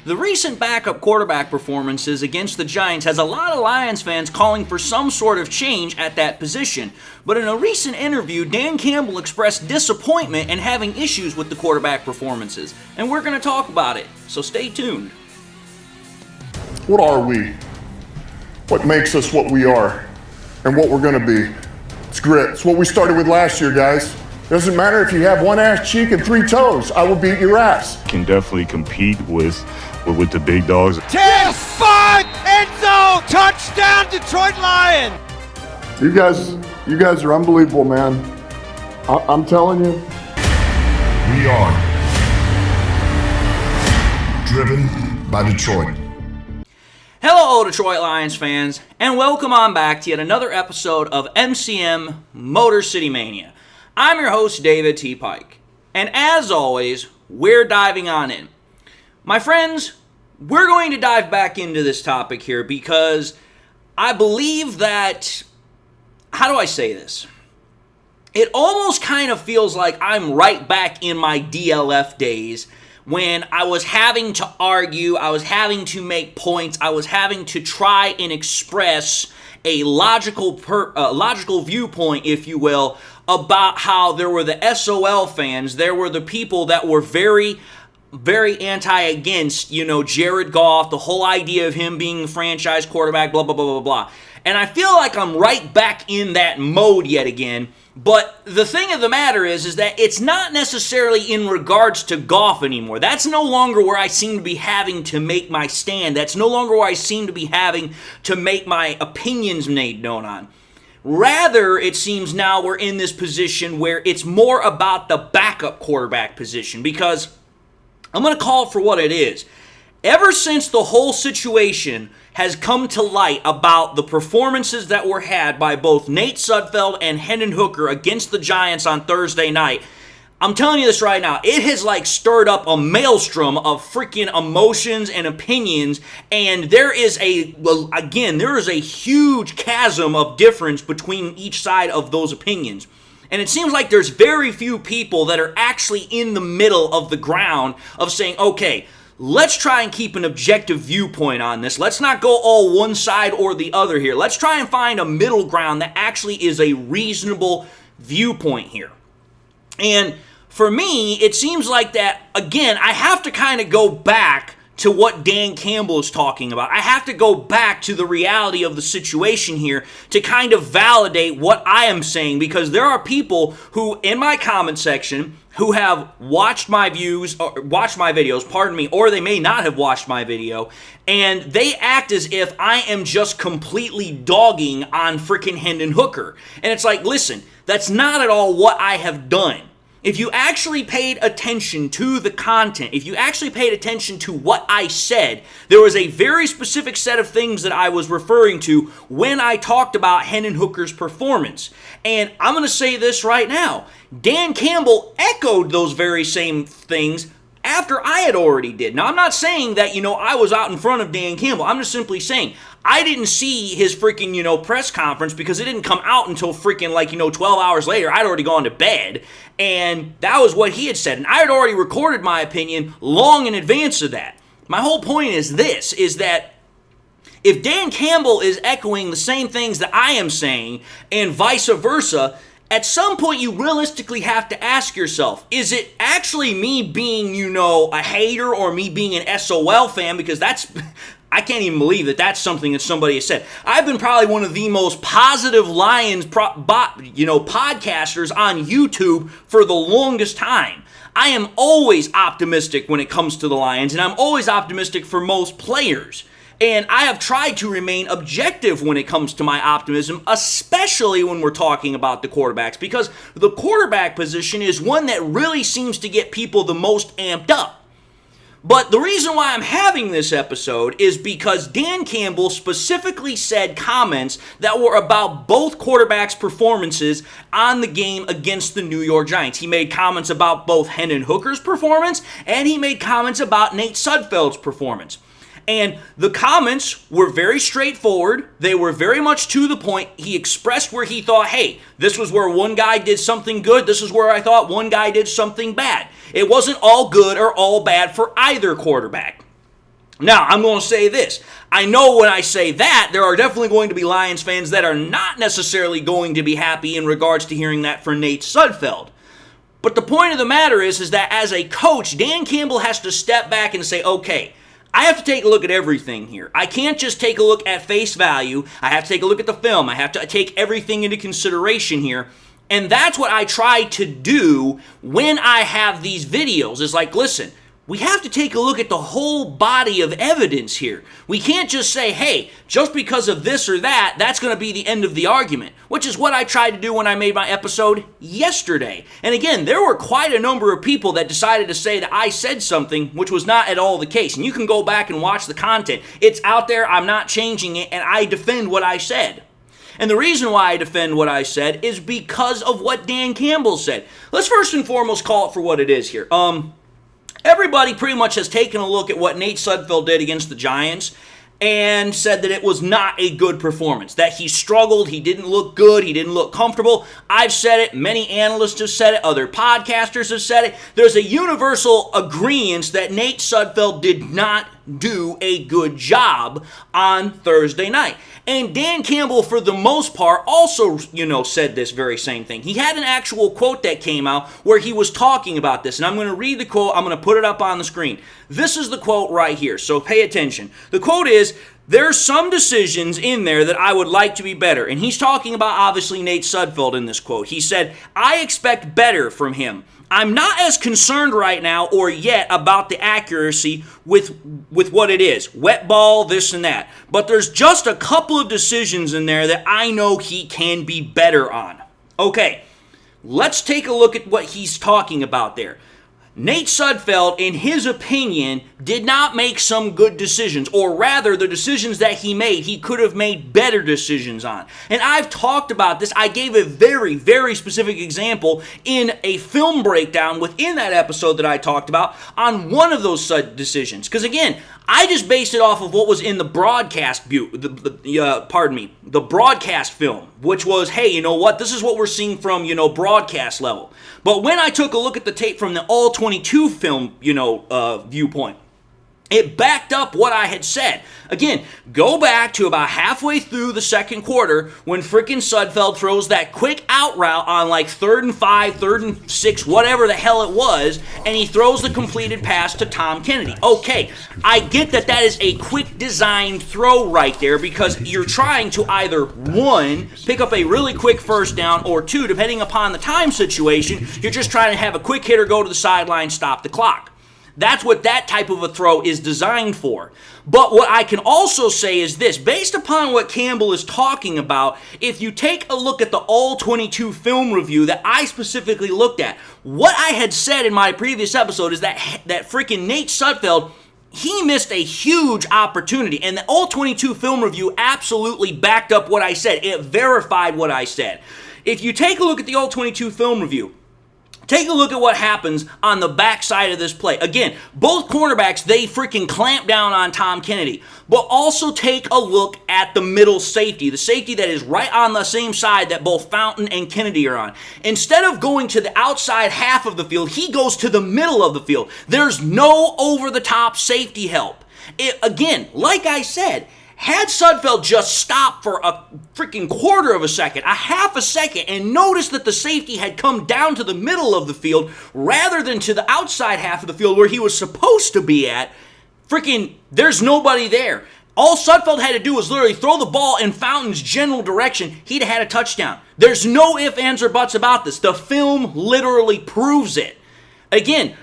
The recent backup quarterback performances against the Giants has a lot of Lions fans calling for some sort of change at that position. But in a recent interview, Dan Campbell expressed disappointment and having issues with the quarterback performances. And we're going to talk about it, so stay tuned. What are we? What makes us what we are and what we're going to be? It's grit. It's what we started with last year, guys. Doesn't matter if you have one ass cheek and 3 toes. I will beat your ass. Can definitely compete with the big dogs. 10, 5, end zone, touchdown, Detroit Lions. You guys are unbelievable, man. I'm telling you. We are driven by Detroit. Hello, Detroit Lions fans, and welcome on back to yet another episode of MCM Motor City Mania. I'm your host, David T. Pike, and as always, we're diving on in. My friends, we're going to dive back into this topic here because I believe that, how do I say this? It almost kind of feels like I'm right back in my DLF days when I was having to argue, I was having to make points, I was having to try and express a logical viewpoint, if you will, about how there were the SOL fans, there were the people that were very against, Jared Goff, the whole idea of him being the franchise quarterback, blah, blah, blah, blah, blah. And I feel like I'm right back in that mode yet again. But the thing of the matter is that it's not necessarily in regards to Goff anymore. That's no longer where I seem to be having to make my stand. That's no longer where I seem to be having to make my opinions made known on. Rather, it seems now we're in this position where it's more about the backup quarterback position, because I'm going to call it for what it is. Ever since the whole situation has come to light about the performances that were had by both Nate Sudfeld and Hendon Hooker against the Giants on Thursday night, I'm telling you this right now, it has stirred up a maelstrom of freaking emotions and opinions, and there is a huge chasm of difference between each side of those opinions. And it seems like there's very few people that are actually in the middle of the ground of saying, okay, let's try and keep an objective viewpoint on this. Let's not go all one side or the other here. Let's try and find a middle ground that actually is a reasonable viewpoint here. And for me, it seems like that, again, I have to kind of go back to what Dan Campbell is talking about. I have to go back to the reality of the situation here to kind of validate what I am saying, because there are people who, in my comment section, who have watched my videos, or they may not have watched my video, and they act as if I am just completely dogging on freaking Hendon Hooker. And it's like, listen, that's not at all what I have done. If you actually paid attention to the content, if you actually paid attention to what I said, there was a very specific set of things that I was referring to when I talked about Hendon Hooker's performance. And I'm going to say this right now. Dan Campbell echoed those very same things after I had already did. Now, I'm not saying that, I was out in front of Dan Campbell. I'm just simply saying I didn't see his freaking, press conference because it didn't come out until freaking 12 hours later. I'd already gone to bed, and that was what he had said. And I had already recorded my opinion long in advance of that. My whole point is this, is that if Dan Campbell is echoing the same things that I am saying and vice versa, at some point you realistically have to ask yourself, is it actually me being, a hater, or me being an SOL fan? Because I can't even believe that that's something that somebody has said. I've been probably one of the most positive Lions podcasters on YouTube for the longest time. I am always optimistic when it comes to the Lions, and I'm always optimistic for most players. And I have tried to remain objective when it comes to my optimism, especially when we're talking about the quarterbacks, because the quarterback position is one that really seems to get people the most amped up. But the reason why I'm having this episode is because Dan Campbell specifically said comments that were about both quarterbacks' performances on the game against the New York Giants. He made comments about both Hendon Hooker's performance, and he made comments about Nate Sudfeld's performance. And the comments were very straightforward. They were very much to the point. He expressed where he thought, hey, this was where one guy did something good. This is where I thought one guy did something bad. It wasn't all good or all bad for either quarterback. Now, I'm going to say this. I know when I say that, there are definitely going to be Lions fans that are not necessarily going to be happy in regards to hearing that for Nate Sudfeld. But the point of the matter is that as a coach, Dan Campbell has to step back and say, okay, I have to take a look at everything here. I can't just take a look at face value. I have to take a look at the film. I have to take everything into consideration here. And that's what I try to do when I have these videos. Is like, listen, we have to take a look at the whole body of evidence here. We can't just say, hey, just because of this or that, that's going to be the end of the argument, which is what I tried to do when I made my episode yesterday. And again, there were quite a number of people that decided to say that I said something which was not at all the case. And you can go back and watch the content. It's out there. I'm not changing it, and I defend what I said. And the reason why I defend what I said is because of what Dan Campbell said. Let's first and foremost call it for what it is here. Everybody pretty much has taken a look at what Nate Sudfeld did against the Giants and said that it was not a good performance, that he struggled, he didn't look good, he didn't look comfortable. I've said it, many analysts have said it, other podcasters have said it. There's a universal agreement that Nate Sudfeld did not do a good job on Thursday night. And Dan Campbell, for the most part, also, said this very same thing. He had an actual quote that came out where he was talking about this. And I'm going to read the quote. I'm going to put it up on the screen. This is the quote right here, so pay attention. The quote is, "There's some decisions in there that I would like to be better." And he's talking about, obviously, Nate Sudfeld in this quote. He said, "I expect better from him. I'm not as concerned right now or yet about the accuracy with what it is. Wet ball, this and that. But there's just a couple of decisions in there that I know he can be better on." Okay, let's take a look at what he's talking about there. Nate Sudfeld, in his opinion, did not make some good decisions, or rather, the decisions that he made, he could have made better decisions on. And I've talked about this. I gave a very, very specific example in a film breakdown within that episode that I talked about on one of those decisions. Because again, I just based it off of what was in the broadcast, the broadcast film, which was, hey, you know what? This is what we're seeing from, broadcast level. But when I took a look at the tape from the All 22 film, viewpoint, it backed up what I had said. Again, go back to about halfway through the second quarter when freaking Sudfeld throws that quick out route on like 3rd and 5, 3rd and 6, whatever the hell it was, and he throws the completed pass to Tom Kennedy. Okay, I get that that is a quick designed throw right there because you're trying to either, one, pick up a really quick first down, or two, depending upon the time situation, you're just trying to have a quick hitter go to the sideline, stop the clock. That's what that type of a throw is designed for. But what I can also say is this, based upon what Campbell is talking about, if you take a look at the All 22 film review that I specifically looked at, what I had said in my previous episode is that freaking Nate Sudfeld, he missed a huge opportunity. And the All 22 film review absolutely backed up what I said. It verified what I said. If you take a look at the All 22 film review, take a look at what happens on the backside of this play. Again, both cornerbacks, they freaking clamp down on Tom Kennedy. But also take a look at the middle safety, the safety that is right on the same side that both Fountain and Kennedy are on. Instead of going to the outside half of the field, he goes to the middle of the field. There's no over-the-top safety help. Again, like I said, had Sudfeld just stopped for a freaking quarter of a second, a half a second, and noticed that the safety had come down to the middle of the field rather than to the outside half of the field where he was supposed to be at, freaking, there's nobody there. All Sudfeld had to do was literally throw the ball in Fountain's general direction. He'd have had a touchdown. There's no ifs, ands, or buts about this. The film literally proves it. Again,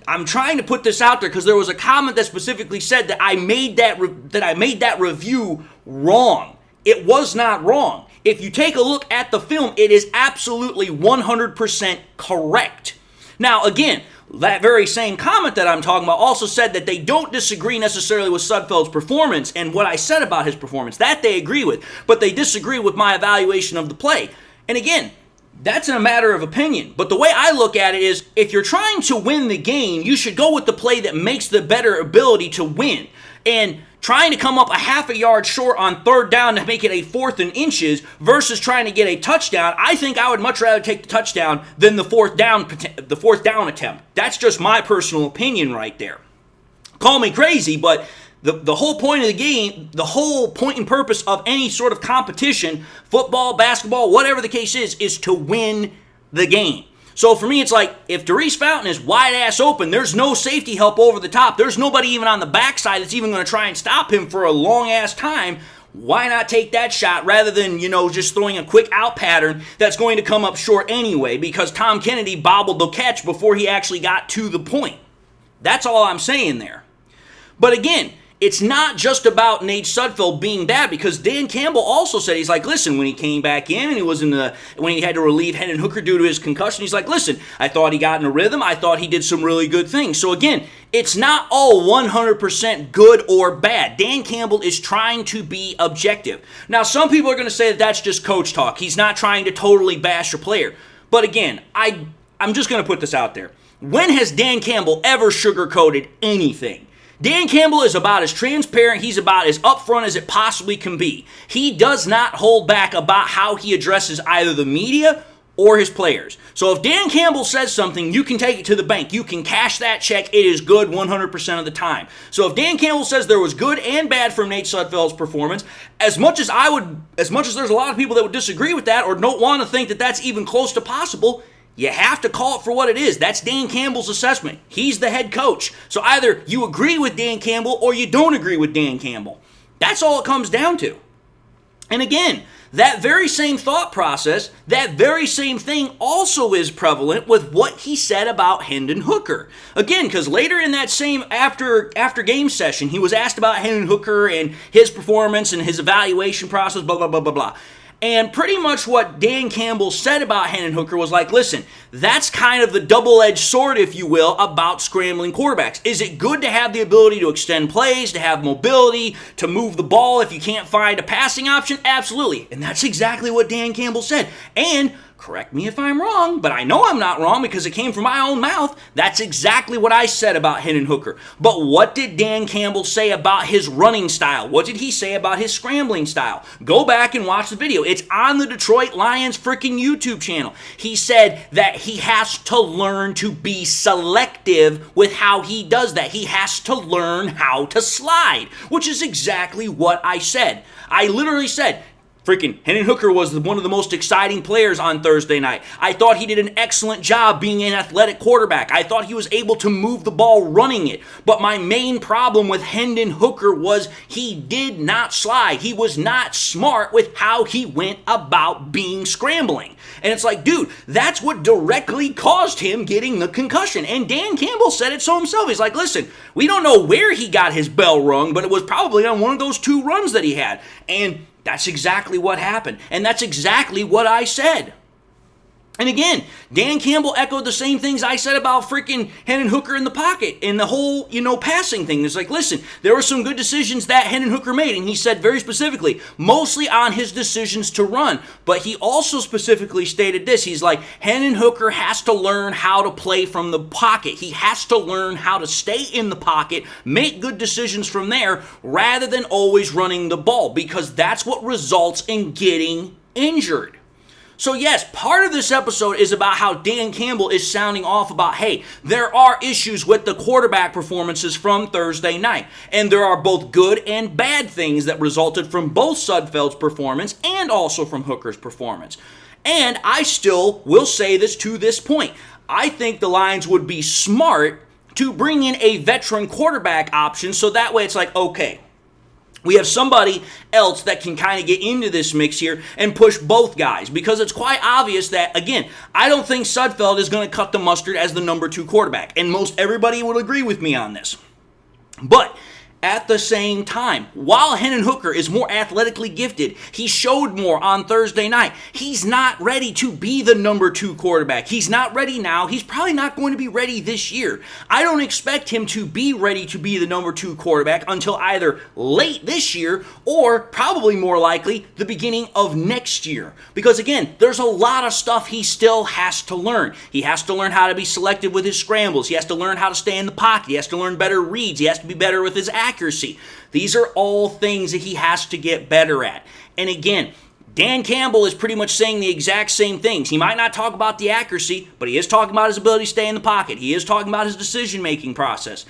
I'm trying to put this out there because there was a comment that specifically said that I made that review wrong. It was not wrong. If you take a look at the film, it is absolutely 100% correct. Now, again, that very same comment that I'm talking about also said that they don't disagree necessarily with Sudfeld's performance and what I said about his performance. That they agree with, but they disagree with my evaluation of the play. And again, that's a matter of opinion. But the way I look at it is, if you're trying to win the game, you should go with the play that makes the better ability to win. And trying to come up a half a yard short on 3rd down to make it a 4th and inches versus trying to get a touchdown, I think I would much rather take the touchdown than the 4th down attempt. That's just my personal opinion right there. call me crazy, but the whole point of the game, the whole point and purpose of any sort of competition, football, basketball, whatever the case is to win the game. So for me, it's like, if Darius Fountain is wide-ass open, there's no safety help over the top, there's nobody even on the backside that's even going to try and stop him for a long-ass time, why not take that shot rather than, just throwing a quick out pattern that's going to come up short anyway, because Tom Kennedy bobbled the catch before he actually got to the point. That's all I'm saying there. But again, it's not just about Nate Sudfeld being bad, because Dan Campbell also said, he's like, listen, when he came back in and he was when he had to relieve Hendon Hooker due to his concussion, he's like, listen, I thought he got in a rhythm. I thought he did some really good things. So again, it's not all 100% good or bad. Dan Campbell is trying to be objective. Now, some people are going to say that that's just coach talk. He's not trying to totally bash your player. But again, I'm just going to put this out there. When has Dan Campbell ever sugarcoated anything? Dan Campbell is about as transparent, he's about as upfront as it possibly can be. He does not hold back about how he addresses either the media or his players. So if Dan Campbell says something, you can take it to the bank. You can cash that check. It is good 100% of the time. So if Dan Campbell says there was good and bad from Nate Sudfeld's performance, as much as there's a lot of people that would disagree with that or don't want to think that that's even close to possible, you have to call it for what it is. That's Dan Campbell's assessment. He's the head coach. So either you agree with Dan Campbell or you don't agree with Dan Campbell. That's all it comes down to. And again, that very same thought process, that very same thing also is prevalent with what he said about Hendon Hooker. Again, because later in that same after game session, he was asked about Hendon Hooker and his performance and his evaluation process, blah, blah, blah, blah, blah. And pretty much what Dan Campbell said about Hendon Hooker was like, listen, that's kind of the double-edged sword, if you will, about scrambling quarterbacks. Is it good to have the ability to extend plays, to have mobility, to move the ball if you can't find a passing option? Absolutely. And that's exactly what Dan Campbell said. And correct me if I'm wrong, but I know I'm not wrong because it came from my own mouth. That's exactly what I said about Hendon Hooker. But what did Dan Campbell say about his running style? What did he say about his scrambling style? Go back and watch the video. It's on the Detroit Lions freaking YouTube channel. He said that he has to learn to be selective with how he does that. He has to learn how to slide, which is exactly what I said. I literally said, freaking Hendon Hooker was one of the most exciting players on Thursday night. I thought he did an excellent job being an athletic quarterback. I thought he was able to move the ball running it. But my main problem with Hendon Hooker was he did not slide. He was not smart with how he went about being scrambling. And it's like, dude, that's what directly caused him getting the concussion. And Dan Campbell said it so himself. He's like, listen, we don't know where he got his bell rung, but it was probably on one of those 2 runs that he had. And that's exactly what happened. And that's exactly what I said. And again, Dan Campbell echoed the same things I said about freaking Hendon Hooker in the pocket and the whole, passing thing. It's like, listen, there were some good decisions that Hendon Hooker made, and he said very specifically, mostly on his decisions to run. But he also specifically stated this. He's like, Hendon Hooker has to learn how to play from the pocket. He has to learn how to stay in the pocket, make good decisions from there, rather than always running the ball, because that's what results in getting injured. So yes, part of this episode is about how Dan Campbell is sounding off about, hey, there are issues with the quarterback performances from Thursday night. And there are both good and bad things that resulted from both Sudfeld's performance and also from Hooker's performance. And I still will say this to this point. I think the Lions would be smart to bring in a veteran quarterback option so that way it's like, okay, we have somebody else that can kind of get into this mix here and push both guys, because it's quite obvious that, again, I don't think Sudfeld is going to cut the mustard as the number 2 quarterback, and most everybody will agree with me on this. But at the same time, while Hendon Hooker is more athletically gifted, he showed more on Thursday night. He's not ready to be the number 2 quarterback. He's not ready now. He's probably not going to be ready this year. I don't expect him to be ready to be the number 2 quarterback until either late this year or probably more likely the beginning of next year. Because again, there's a lot of stuff he still has to learn. He has to learn how to be selective with his scrambles. He has to learn how to stay in the pocket. He has to learn better reads. He has to be better with his accuracy. These are all things that he has to get better at. And again, Dan Campbell is pretty much saying the exact same things. He might not talk about the accuracy, but he is talking about his ability to stay in the pocket. He is talking about his decision-making process.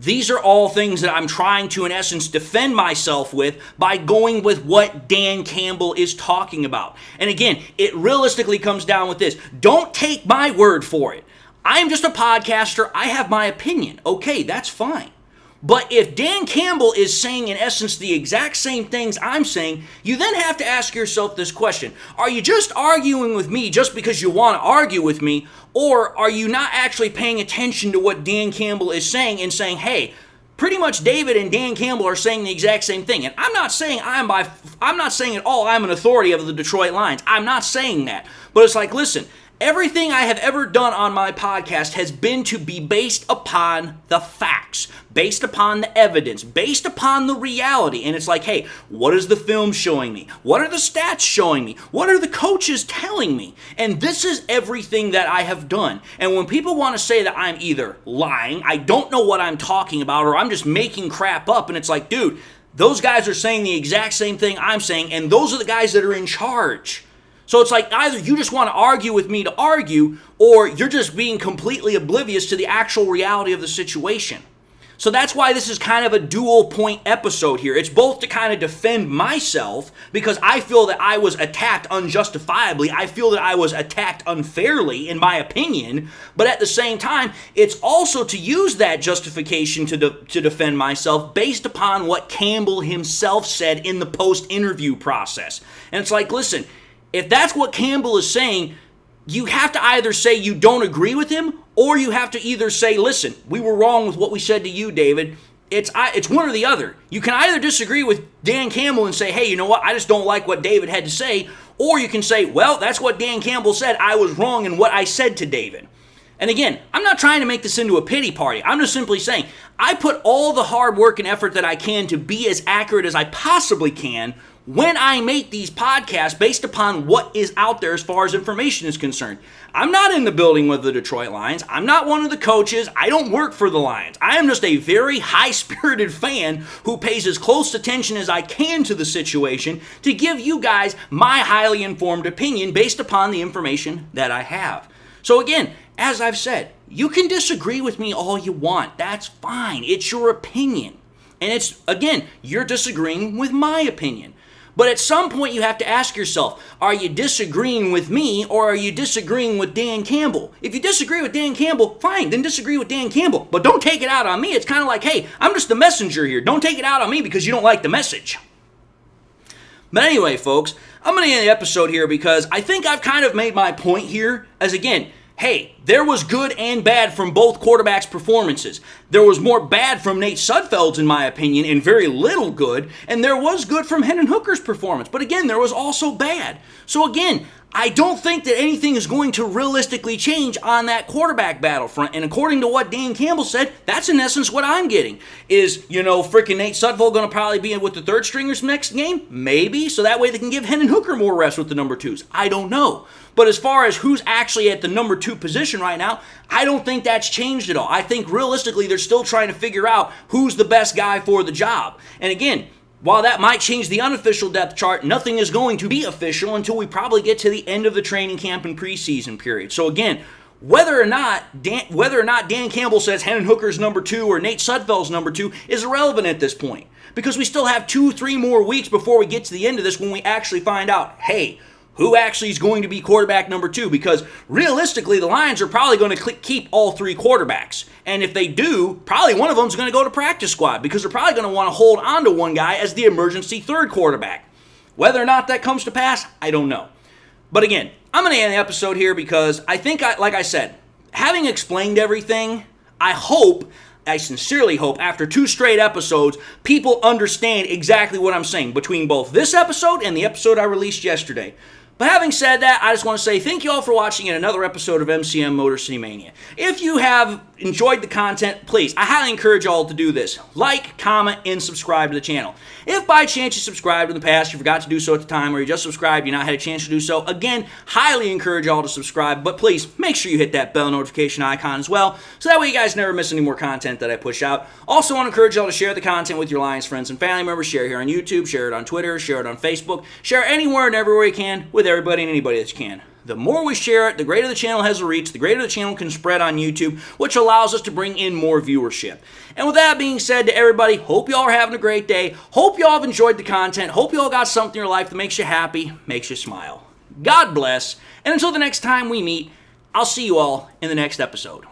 These are all things that I'm trying to, in essence, defend myself with by going with what Dan Campbell is talking about. And again, it realistically comes down with this. Don't take my word for it. I am just a podcaster. I have my opinion. Okay, that's fine. But if Dan Campbell is saying, in essence, the exact same things I'm saying, you then have to ask yourself this question. Are you just arguing with me just because you want to argue with me, or are you not actually paying attention to what Dan Campbell is saying and saying, hey, pretty much David and Dan Campbell are saying the exact same thing? And I'm not saying I'm not saying at all I'm an authority of the Detroit Lions. I'm not saying that. But it's like, listen, everything I have ever done on my podcast has been to be based upon the facts, based upon the evidence, based upon the reality. And it's like, hey, what is the film showing me? What are the stats showing me? What are the coaches telling me? And this is everything that I have done. And when people want to say that I'm either lying, I don't know what I'm talking about, or I'm just making crap up, and it's like, dude, those guys are saying the exact same thing I'm saying, and those are the guys that are in charge. So it's like either you just want to argue with me to argue, or you're just being completely oblivious to the actual reality of the situation. So that's why this is kind of a dual point episode here. It's both to kind of defend myself, because I feel that I was attacked unjustifiably. I feel that I was attacked unfairly, in my opinion. But at the same time, it's also to use that justification to defend myself based upon what Campbell himself said in the post-interview process. And it's like, listen, if that's what Campbell is saying, you have to either say you don't agree with him, or you have to either say, listen, we were wrong with what we said to you, David. It's one or the other. You can either disagree with Dan Campbell and say, hey, you know what, I just don't like what David had to say, or you can say, well, that's what Dan Campbell said. I was wrong in what I said to David. And again, I'm not trying to make this into a pity party. I'm just simply saying, I put all the hard work and effort that I can to be as accurate as I possibly can when I make these podcasts based upon what is out there as far as information is concerned. I'm not in the building with the Detroit Lions. I'm not one of the coaches. I don't work for the Lions. I am just a very high-spirited fan who pays as close attention as I can to the situation to give you guys my highly informed opinion based upon the information that I have. So again, as I've said, you can disagree with me all you want. That's fine. It's your opinion. And it's, again, you're disagreeing with my opinion. But at some point you have to ask yourself, are you disagreeing with me, or are you disagreeing with Dan Campbell? If you disagree with Dan Campbell, fine, then disagree with Dan Campbell. But don't take it out on me. It's kind of like, hey, I'm just the messenger here. Don't take it out on me because you don't like the message. But anyway, folks, I'm going to end the episode here because I think I've kind of made my point here as, again, hey, there was good and bad from both quarterbacks' performances. There was more bad from Nate Sudfeld's, in my opinion, and very little good. And there was good from Hendon Hooker's performance. But again, there was also bad. So again, I don't think that anything is going to realistically change on that quarterback battlefront. And according to what Dan Campbell said, that's in essence what I'm getting. Is, freaking Nate Sudfeld going to probably be with the third stringers next game? Maybe. So that way they can give Hendon Hooker more rest with the number twos. I don't know. But as far as who's actually at the number 2 position right now, I don't think that's changed at all. I think realistically they're still trying to figure out who's the best guy for the job. And again, while that might change the unofficial depth chart, nothing is going to be official until we probably get to the end of the training camp and preseason period. So again, whether or not Dan Campbell says Hendon Hooker's number 2 or Nate Sudfeld's number 2 is irrelevant at this point. Because we still have 2-3 more weeks before we get to the end of this when we actually find out, hey, who actually is going to be quarterback number 2? Because realistically, the Lions are probably going to keep all 3 quarterbacks. And if they do, probably one of them is going to go to practice squad because they're probably going to want to hold on to one guy as the emergency third quarterback. Whether or not that comes to pass, I don't know. But again, I'm going to end the episode here because I think, like I said, having explained everything, I sincerely hope, after 2 straight episodes, people understand exactly what I'm saying between both this episode and the episode I released yesterday. But having said that, I just want to say thank you all for watching yet another episode of MCM Motor City Mania. If you have enjoyed the content, please, I highly encourage you all to do this. Like, comment, and subscribe to the channel. If by chance you subscribed in the past, you forgot to do so at the time, or you just subscribed, you not had a chance to do so, again, highly encourage you all to subscribe, but please make sure you hit that bell notification icon as well, so that way you guys never miss any more content that I push out. Also want to encourage you all to share the content with your Lions friends and family members. Share here on YouTube, share it on Twitter, share it on Facebook, share it anywhere and everywhere you can with everybody and anybody that you can. The more we share it, the greater the channel has a reach, the greater the channel can spread on YouTube, which allows us to bring in more viewership. And with that being said, to everybody, hope y'all are having a great day. Hope y'all have enjoyed the content. Hope y'all got something in your life that makes you happy, makes you smile. God bless, and until the next time we meet, I'll see you all in the next episode.